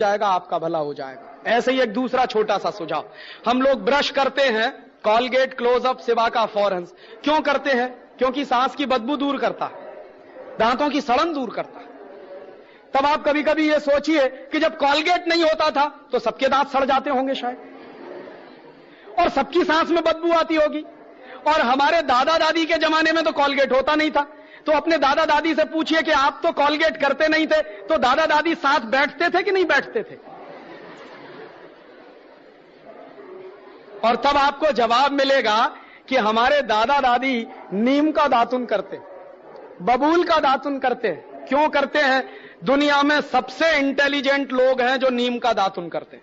जाएगा, आपका भला हो जाएगा। ऐसे ही एक दूसरा छोटा सा सुझाव, हम लोग ब्रश करते हैं, कॉलगेट, क्लोजअप, सिबाका, फॉरेंस क्यों करते हैं? क्योंकि सांस की बदबू दूर करता है, दांतों की सड़न दूर करता है। तब आप कभी कभी ये सोचिए कि जब कॉलगेट नहीं होता था तो सबके दांत सड़ जाते होंगे शायद, और सबकी सांस में बदबू आती होगी। और हमारे दादा दादी के जमाने में तो कॉलगेट होता नहीं था, तो अपने दादा दादी से पूछिए कि आप तो कॉलगेट करते नहीं थे, तो दादा दादी साथ बैठते थे कि नहीं बैठते थे? और तब आपको जवाब मिलेगा कि हमारे दादा दादी नीम का दातुन करते, बबूल का दातुन करते। क्यों करते हैं? दुनिया में सबसे इंटेलिजेंट लोग हैं जो नीम का दातुन करते।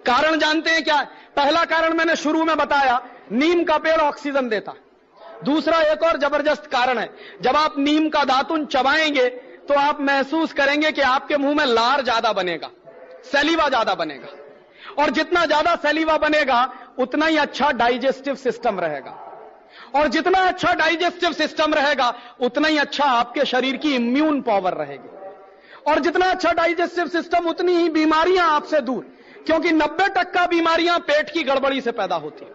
कारण जानते हैं क्या? पहला कारण मैंने शुरू में बताया, नीम का पेड़ ऑक्सीजन देता। दूसरा एक और जबरदस्त कारण है, जब आप नीम का दातुन चबाएंगे तो आप महसूस करेंगे कि आपके मुंह में लार ज्यादा बनेगा, सैलिवा ज्यादा बनेगा, और जितना ज्यादा सैलिवा बनेगा उतना ही अच्छा डाइजेस्टिव सिस्टम रहेगा, और जितना अच्छा डाइजेस्टिव सिस्टम रहेगा उतना ही अच्छा आपके शरीर की इम्यून पावर रहेगी, और जितना अच्छा डाइजेस्टिव सिस्टम उतनी ही बीमारियां आपसे दूर, क्योंकि 90% बीमारियां पेट की गड़बड़ी से पैदा होती है।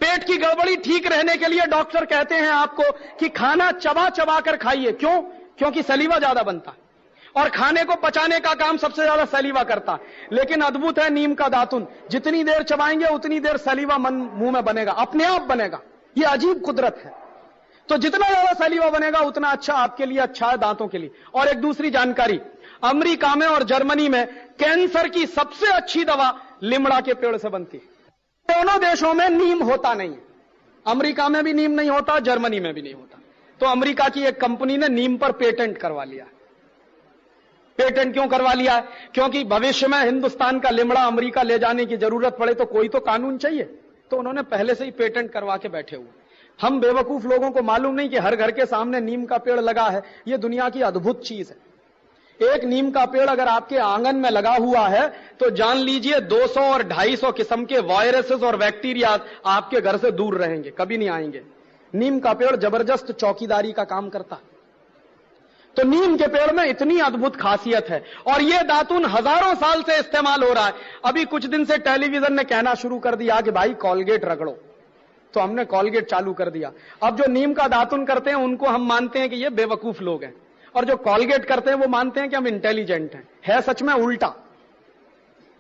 पेट की गड़बड़ी ठीक रहने के लिए डॉक्टर कहते हैं आपको कि खाना चबा चबा कर खाइए। क्यों? क्योंकि सलीवा ज्यादा बनता है, और खाने को पचाने का काम सबसे ज्यादा सलीवा करता है। लेकिन अद्भुत है नीम का दातुन, जितनी देर चबाएंगे उतनी देर सलीवा मुंह में बनेगा, अपने आप बनेगा। यह अजीब कुदरत है। तो जितना ज्यादा सलीवा बनेगा उतना अच्छा आपके लिए, अच्छा है दांतों के लिए। और एक दूसरी जानकारी, अमेरिका में और जर्मनी में कैंसर की सबसे अच्छी दवा लिमड़ा के पेड़ से बनती है। दोनों देशों में नीम होता नहीं है, अमेरिका में भी नीम नहीं होता, जर्मनी में भी नहीं होता। तो अमेरिका की एक कंपनी ने नीम पर पेटेंट करवा लिया। पेटेंट क्यों करवा लिया? क्योंकि भविष्य में हिंदुस्तान का लिमड़ा अमेरिका ले जाने की जरूरत पड़े तो कोई तो कानून चाहिए, तो उन्होंने पहले से ही पेटेंट करवा के बैठे हुए। हम बेवकूफ लोगों को मालूम नहीं कि हर घर के सामने नीम का पेड़ लगा है। यह दुनिया की अद्भुत चीज है। एक नीम का पेड़ अगर आपके आंगन में लगा हुआ है तो जान लीजिए 200 और 250 किस्म के वायरसेस और बैक्टीरिया आपके घर से दूर रहेंगे, कभी नहीं आएंगे। नीम का पेड़ जबरदस्त चौकीदारी का काम करता है। तो नीम के पेड़ में इतनी अद्भुत खासियत है, और यह दातुन हजारों साल से इस्तेमाल हो रहा है। अभी कुछ दिन से टेलीविजन ने कहना शुरू कर दिया कि भाई कॉलगेट रगड़ो, तो हमने कॉलगेट चालू कर दिया। अब जो नीम का दातुन करते हैं उनको हम मानते हैं कि ये बेवकूफ लोग हैं, और जो कॉलगेट करते हैं वो मानते हैं कि हम इंटेलिजेंट हैं। है सच में उल्टा।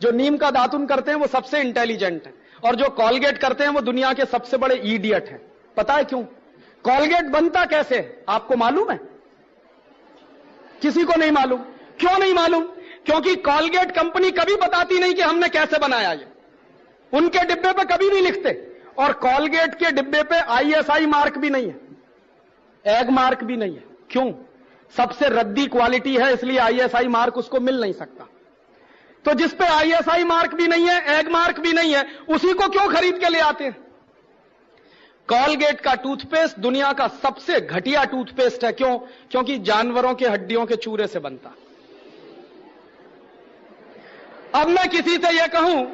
जो नीम का दातुन करते हैं वो सबसे इंटेलिजेंट है, और जो कॉलगेट करते हैं वो दुनिया के सबसे बड़े इडियट हैं। पता है क्यों? कॉलगेट बनता कैसे है आपको मालूम है? किसी को नहीं मालूम। क्यों नहीं मालूम? क्योंकि कॉलगेट कंपनी कभी बताती नहीं कि हमने कैसे बनाया ये, उनके डिब्बे पे कभी नहीं लिखते। और कॉलगेट के डिब्बे पे ISI मार्क भी नहीं है, एग मार्क भी नहीं है। क्यों? सबसे रद्दी क्वालिटी है, इसलिए ISI मार्क उसको मिल नहीं सकता। तो जिस पे ISI मार्क भी नहीं है, एग मार्क भी नहीं है, उसी को क्यों खरीद के ले आते हैं? कॉलगेट का टूथपेस्ट दुनिया का सबसे घटिया टूथपेस्ट है। क्यों? क्योंकि जानवरों के हड्डियों के चूरे से बनता। अब मैं किसी से यह कहूं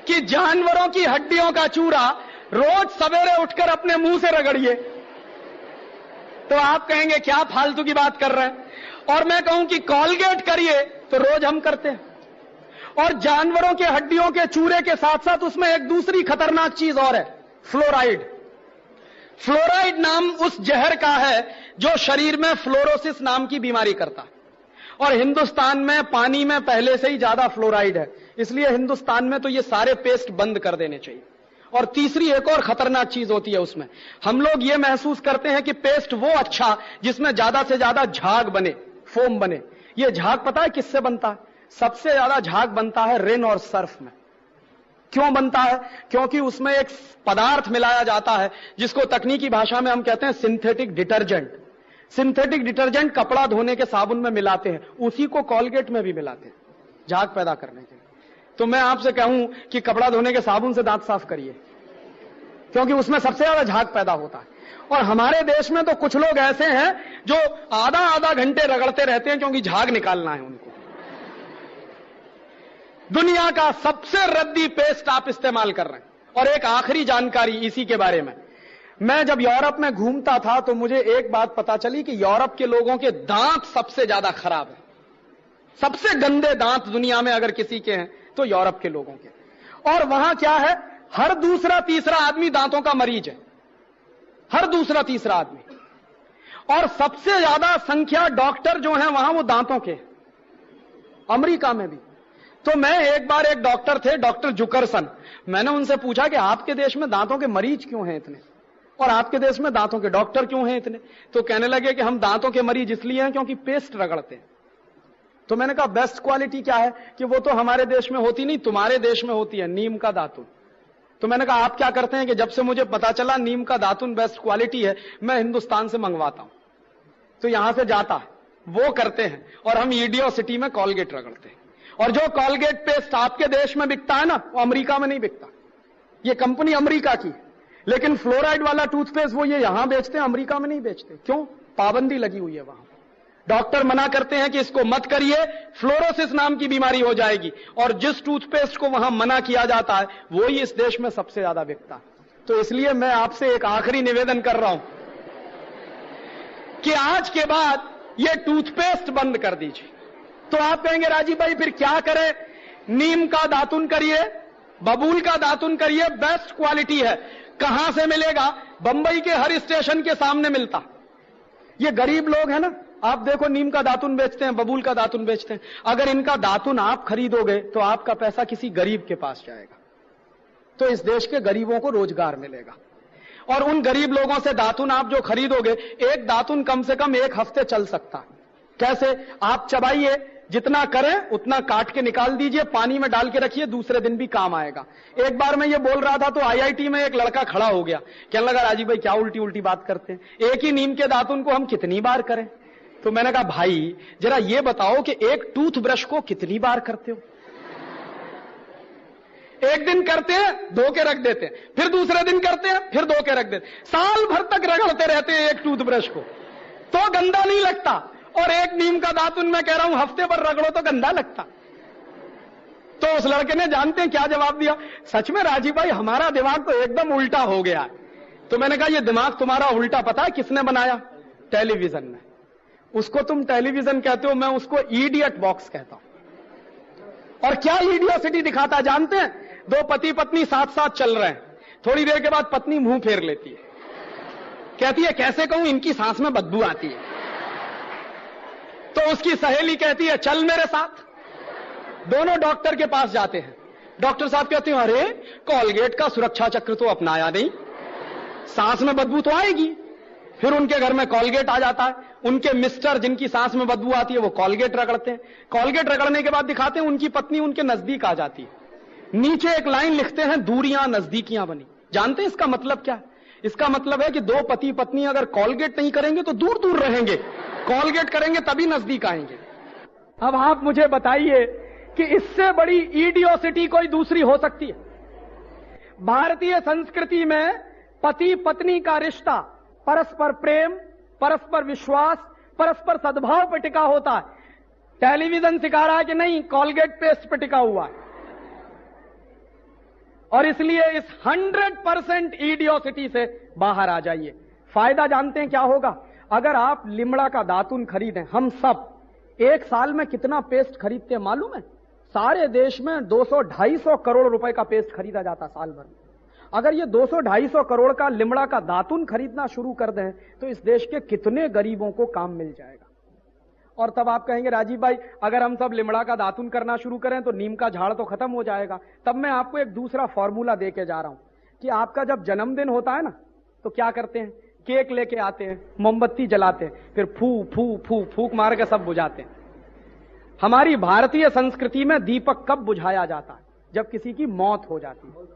कि जानवरों की हड्डियों का चूरा रोज सवेरे उठकर अपने मुंह से रगड़िए, तो आप कहेंगे क्या फालतू की बात कर रहे हैं। और मैं कहूं कि कॉलगेट करिए, तो रोज हम करते हैं। और जानवरों के हड्डियों के चूरे के साथ साथ उसमें एक दूसरी खतरनाक चीज और है, फ्लोराइड। फ्लोराइड नाम उस जहर का है जो शरीर में फ्लोरोसिस नाम की बीमारी करता है। और हिंदुस्तान में पानी में पहले से ही ज्यादा फ्लोराइड है, इसलिए हिंदुस्तान में तो ये सारे पेस्ट बंद कर देने चाहिए। और तीसरी एक और खतरनाक चीज होती है उसमें, हम लोग ये महसूस करते हैं कि पेस्ट वो अच्छा जिसमें ज्यादा से ज्यादा झाग बने, फोम बने। ये झाग पता है किससे बनता है? सबसे ज्यादा झाग बनता है रिन और सर्फ में। क्यों बनता है? क्योंकि उसमें एक पदार्थ मिलाया जाता है जिसको तकनीकी भाषा में हम कहते हैं सिंथेटिक डिटर्जेंट। सिंथेटिक डिटर्जेंट कपड़ा धोने के साबुन में मिलाते हैं, उसी को कॉलगेट में भी मिलाते हैं झाग पैदा करने के लिए। तो मैं आपसे कहूं कि कपड़ा धोने के साबुन से दांत साफ करिए, क्योंकि उसमें सबसे ज्यादा झाग पैदा होता है। और हमारे देश में तो कुछ लोग ऐसे हैं जो आधा आधा घंटे रगड़ते रहते हैं क्योंकि झाग निकालना है उनको। दुनिया का सबसे रद्दी पेस्ट आप इस्तेमाल कर रहे हैं। और एक आखिरी जानकारी इसी के बारे में, मैं जब यूरोप में घूमता था तो मुझे एक बात पता चली कि यूरोप के लोगों के दांत सबसे ज्यादा खराब है। सबसे गंदे दांत दुनिया में अगर किसी के हैं तो यूरोप के लोगों के। और वहां क्या है, हर दूसरा तीसरा आदमी दांतों का मरीज है, हर दूसरा तीसरा आदमी। और सबसे ज्यादा संख्या डॉक्टर जो हैं वहां वो दांतों के, अमेरिका में भी। तो मैं एक बार, एक डॉक्टर थे, डॉक्टर जुकरसन, मैंने उनसे पूछा कि आपके देश में दांतों के मरीज क्यों हैं इतने, और आपके देश में दांतों के डॉक्टर क्यों हैं इतने? तो कहने लगे कि हम दांतों के मरीज इसलिए हैं क्योंकि पेस्ट रगड़ते हैं। तो मैंने कहा बेस्ट क्वालिटी क्या है? कि वो तो हमारे देश में होती नहीं, तुम्हारे देश में होती है, नीम का दातुन। तो मैंने कहा आप क्या करते हैं? कि जब से मुझे पता चला नीम का दातुन बेस्ट क्वालिटी है, मैं हिंदुस्तान से मंगवाता हूं। तो यहां से जाता है, वो करते हैं, और हम ईडियो सिटी में कॉलगेट रगड़ते हैं। और जो कॉलगेट पेस्ट आपके देश में बिकता है ना, वो अमेरिका में नहीं बिकता। ये कंपनी अमेरिका की, लेकिन फ्लोराइड वाला टूथपेस्ट वो ये यहां बेचते हैं, अमेरिका में नहीं बेचते। क्यों? पाबंदी लगी हुई है वहां। डॉक्टर मना करते हैं कि इसको मत करिए, फ्लोरोसिस नाम की बीमारी हो जाएगी। और जिस टूथपेस्ट को वहां मना किया जाता है वो ही इस देश में सबसे ज्यादा बिकता है। तो इसलिए मैं आपसे एक आखिरी निवेदन कर रहा हूं कि आज के बाद ये टूथपेस्ट बंद कर दीजिए। तो आप कहेंगे राजीव भाई फिर क्या करें? नीम का दातुन करिए, बबूल का दातुन करिए, बेस्ट क्वालिटी है। कहां से मिलेगा? बंबई के हर स्टेशन के सामने मिलता। ये गरीब लोग हैं ना, आप देखो नीम का दातुन बेचते हैं, बबूल का दातुन बेचते हैं। अगर इनका दातुन आप खरीदोगे तो आपका पैसा किसी गरीब के पास जाएगा, तो इस देश के गरीबों को रोजगार मिलेगा। और उन गरीब लोगों से दातुन आप जो खरीदोगे, एक दातुन कम से कम 1 हफ्ते चल सकता है। कैसे? आप चबाइए, जितना करें उतना काट के निकाल दीजिए, पानी में डाल के रखिए, दूसरे दिन भी काम आएगा। एक बार मैं ये बोल रहा था तो आईआईटी में एक लड़का खड़ा हो गया, कहने लगा राजीव भाई क्या उल्टी उल्टी बात करते हैं, एक ही नीम के दातुन को हम कितनी बार करें? तो मैंने कहा भाई जरा ये बताओ कि एक टूथब्रश को कितनी बार करते हो? एक दिन करते हैं, धो के रख देते हैं, फिर दूसरे दिन करते हैं, फिर धो के रख देते हैं, साल भर तक रगड़ते रहते हैं एक टूथब्रश को, तो गंदा नहीं लगता। और एक नीम का दातुन मैं कह रहा हूं हफ्ते भर रगड़ो तो गंदा लगता। तो उस लड़के ने जानते हैं क्या जवाब दिया? सच में राजीव भाई हमारा दिमाग तो एकदम उल्टा हो गया। तो मैंने कहा ये दिमाग तुम्हारा उल्टा पता है किसने बनाया? टेलीविजन ने। उसको तुम टेलीविजन कहते हो, मैं उसको इडियट बॉक्स कहता हूं। और क्या इडियोसिटी दिखाता जानते हैं? 2 पति पत्नी साथ साथ चल रहे हैं, थोड़ी देर के बाद पत्नी मुंह फेर लेती है, कहती है कैसे कहूं इनकी सांस में बदबू आती है। तो उसकी सहेली कहती है चल मेरे साथ। दोनों डॉक्टर के पास जाते हैं। डॉक्टर साहब कहते हैं अरे कॉलगेट का सुरक्षा चक्र तो अपनाया नहीं, सांस में बदबू तो आएगी। फिर उनके घर में कॉलगेट आ जाता है। उनके मिस्टर जिनकी सांस में बदबू आती है वो कॉलगेट रगड़ते हैं। कॉलगेट रगड़ने के बाद दिखाते हैं उनकी पत्नी उनके नजदीक आ जाती है। नीचे एक लाइन लिखते हैं दूरियां नजदीकियां बनी। जानते हैं इसका मतलब क्या? इसका मतलब है कि 2 पति पत्नी अगर कॉलगेट नहीं करेंगे तो दूर दूर रहेंगे, कॉलगेट करेंगे तभी नजदीक आएंगे। अब आप मुझे बताइए कि इससे बड़ी इडियोसिटी कोई दूसरी हो सकती है? भारतीय संस्कृति में पति पत्नी का रिश्ता परस्पर प्रेम, परस्पर विश्वास, परस्पर सद्भाव पर टिका होता है। टेलीविजन सिखा रहा है कि नहीं, कॉलगेट पेस्ट पर टिका हुआ है। और इसलिए इस 100% इडियोसिटी से बाहर आ जाइए। फायदा जानते हैं क्या होगा? अगर आप लिमड़ा का दातुन खरीदें, हम सब एक साल में कितना पेस्ट खरीदते हैं मालूम है? सारे देश में 200-250 करोड़ रुपए का पेस्ट खरीदा जाता साल भर में। अगर ये 200-250 करोड़ का लिमड़ा का दातुन खरीदना शुरू कर दें तो इस देश के कितने गरीबों को काम मिल जाएगा। और तब आप कहेंगे राजीव भाई अगर हम सब लिमड़ा का दातुन करना शुरू करें तो नीम का झाड़ तो खत्म हो जाएगा। तब मैं आपको एक दूसरा फॉर्मूला दे के जा रहा हूं कि आपका जब जन्मदिन होता है ना तो क्या करते हैं? केक लेके आते हैं, मोमबत्ती जलाते हैं, फिर फू फू फू फूक मार के सब बुझाते हैं। हमारी भारतीय संस्कृति में दीपक कब बुझाया जाता है? जब किसी की मौत हो जाती है।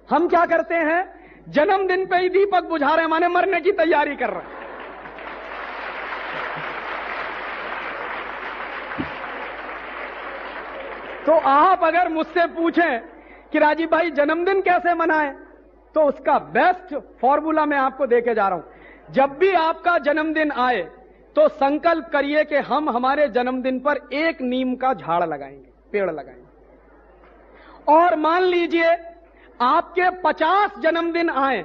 हम क्या करते हैं? जन्मदिन पे ही दीपक बुझा रहे हैं, माने मरने की तैयारी कर रहे हैं। तो आप अगर मुझसे पूछें कि राजीव भाई जन्मदिन कैसे मनाएं, तो उसका बेस्ट फॉर्मूला मैं आपको देके जा रहा हूं। जब भी आपका जन्मदिन आए तो संकल्प करिए कि हम हमारे जन्मदिन पर एक नीम का झाड़ लगाएंगे, पेड़ लगाएंगे। और मान लीजिए आपके 50 जन्मदिन आए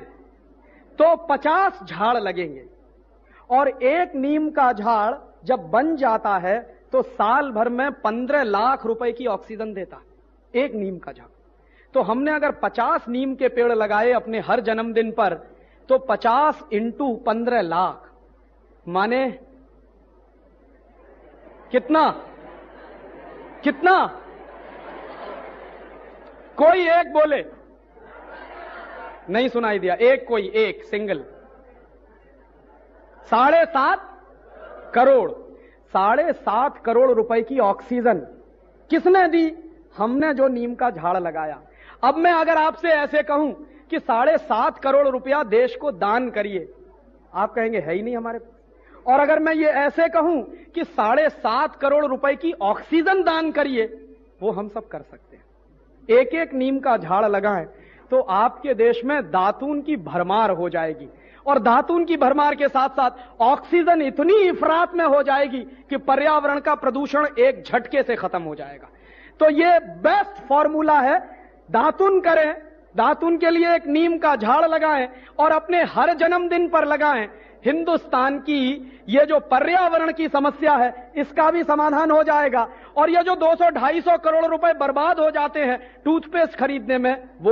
तो 50 झाड़ लगेंगे। और एक नीम का झाड़ जब बन जाता है तो साल भर में 15 लाख रुपए की ऑक्सीजन देता एक नीम का झाड़। तो हमने अगर 50 नीम के पेड़ लगाए अपने हर जन्मदिन पर, तो 50 इंटू 15 लाख माने कितना कितना? कोई एक बोले, नहीं सुनाई दिया। एक कोई एक सिंगल 7.5 करोड़। 7.5 करोड़ रुपए की ऑक्सीजन किसने दी? हमने जो नीम का झाड़ लगाया। अब मैं अगर आपसे ऐसे कहूं कि 7.5 करोड़ रुपया देश को दान करिए, आप कहेंगे है ही नहीं हमारे पास। और अगर मैं ये ऐसे कहूं कि 7.5 करोड़ रुपए की ऑक्सीजन दान करिए, वो हम सब कर सकते हैं। एक एक नीम का झाड़ लगाएं तो आपके देश में दातून की भरमार हो जाएगी, और दातून की भरमार के साथ साथ ऑक्सीजन इतनी इफरात में हो जाएगी कि पर्यावरण का प्रदूषण एक झटके से खत्म हो जाएगा। तो ये बेस्ट फॉर्मूला है, दातून करें, दातून के लिए एक नीम का झाड़ लगाएं और अपने हर जन्मदिन पर लगाएं। हिंदुस्तान की ये जो पर्यावरण की समस्या है इसका भी समाधान हो जाएगा, और ये जो 200-250 करोड़ रुपए बर्बाद हो जाते हैं टूथपेस्ट खरीदने में, वो